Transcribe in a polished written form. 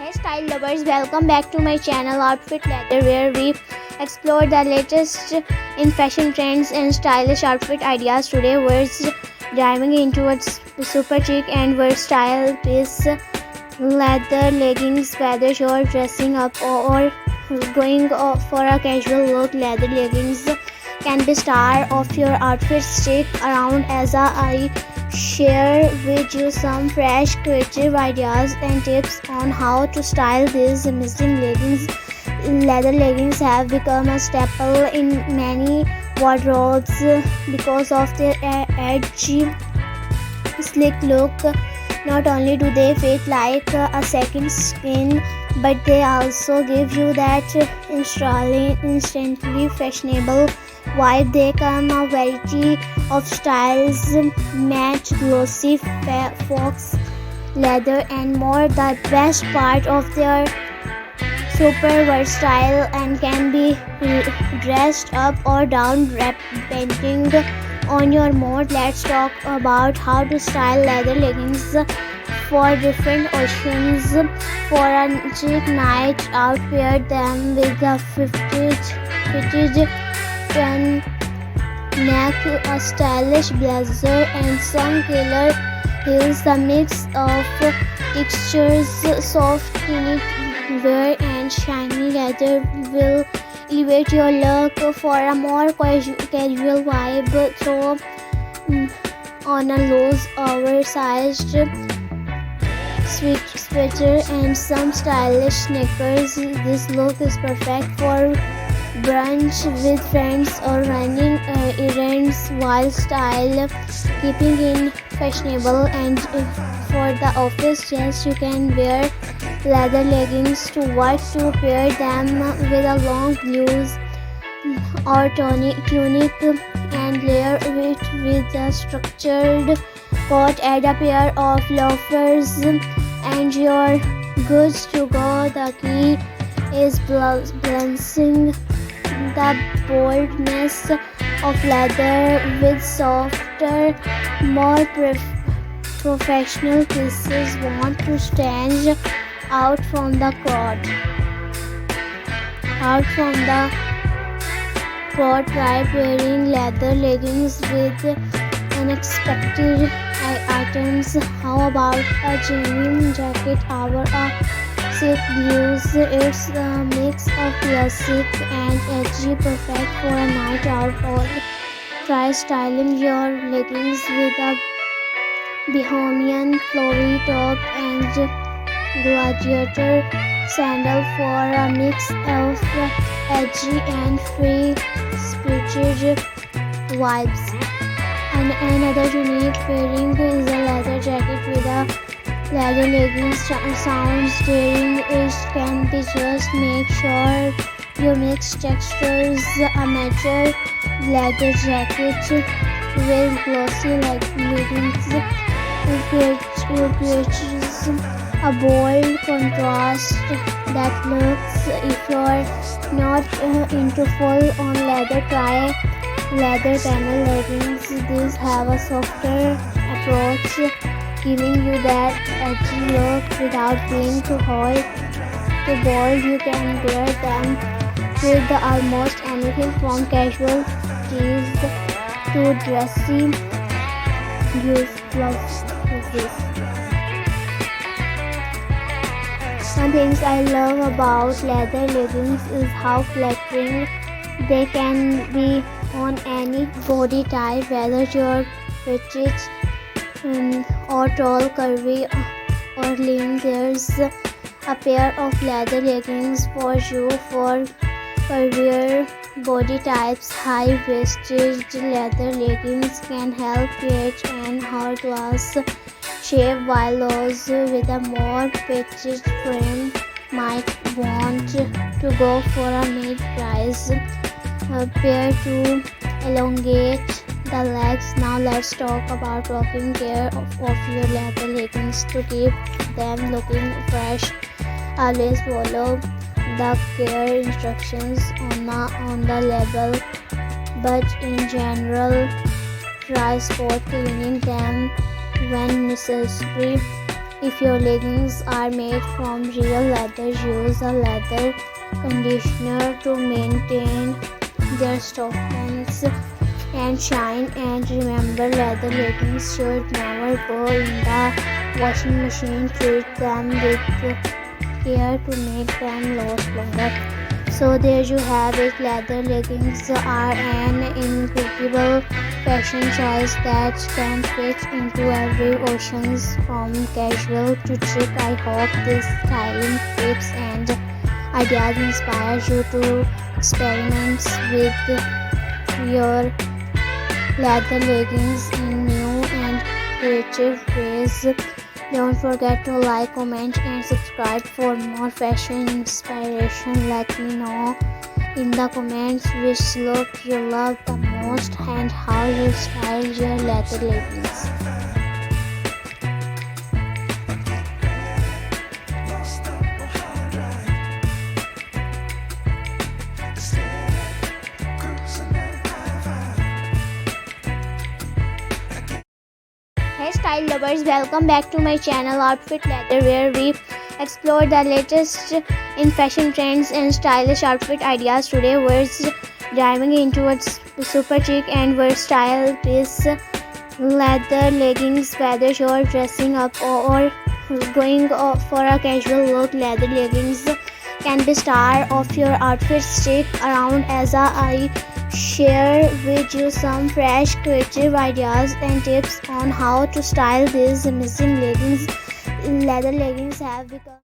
Hey style lovers, welcome back to my channel Outfit Leather, where we explore the latest in fashion trends and stylish outfit ideas. Today we're diving into a super chic and versatile piece, leather leggings. Whether you're dressing up or going for a casual look, leather leggings can be star of your outfit. Stick around as I share with you some fresh creative ideas and tips on how to style these amazing leggings. Leather leggings have become a staple in many wardrobes because of their edgy, sleek look. Not only do they fit like a second skin, but they also give you that instantly fashionable vibe. They come a variety of styles, matte, glossy, fox leather and more. The best part of their super versatile and can be dressed up or down depending on your mood. Let's talk about how to style leather leggings for different occasions. For a chic night out, pair them with a fitted neck, a stylish blazer and some killer heels. The mix of textures, soft knitwear and shiny leather will elevate your look. For a more casual vibe, throw on a loose oversized sweater and some stylish sneakers. This look is perfect for brunch with friends or running errands while style keeping in fashionable. And for the office, yes, you can wear leather leggings to work, to pair them with a long blouse or tunic and layer it with a structured coat. Add a pair of loafers and you're good to go. The key is balancing the boldness of leather with softer, more professional pieces. Want to stand out from the crowd. Try pairing leather leggings with unexpected items. How about a genuine jacket or a silk blues? It's a mix of classic and edgy, perfect for a night out. Or try styling your leggings with a bohemian flowy top and gladiator sandal for a mix of edgy and free-spirited vibes. And another unique pairing is a leather jacket with a leather leggings. Sounds daring, it can be. Just make sure you mix textures. A mature leather jacket with glossy leggings creates a bold contrast that looks. If you're not into full-on leather, try leather panel leggings. These have a softer approach, giving you that edgy look without being too hot, too bold. You can wear them with almost anything from casual tees to dressy blouses. One thing I love about leather leggings is how flattering they can be on any body type, whether you're petite or tall, curvy or lean. There's a pair of leather leggings for you. For curvier body types, high-waisted leather leggings can help create an hourglass shape, while those with a more petite frame might want to go for a mid-price pair to elongate the legs. Now let's talk about taking care of your leather leggings to keep them looking fresh. Always follow the care instructions on the label, but in general, try spot cleaning them when necessary. If your leggings are made from real leather, use a leather conditioner to maintain their softness and shine. And remember, leather leggings should never go in the washing machine. Treat them with care to make them last longer. So there you have it. Leather leggings are an incredible fashion choice that can fit into every occasion, from casual to chic. I hope these styling tips and ideas inspire you to experiment with your leather leggings in new and creative ways. Don't forget to like, comment and subscribe for more fashion inspiration. Let me know in the comments which look you love the most and how you style your leather leggings. Hey style lovers, welcome back to my channel Outfit Leather, where we explore the latest in fashion trends and stylish outfit ideas. Today we're diving into a super chic and versatile piece, leather leggings. Whether you're dressing up or going for a casual look, leather leggings can be star of your outfit. Stick around as I share with you some fresh creative ideas and tips on how to style these amazing leggings. Leather leggings have become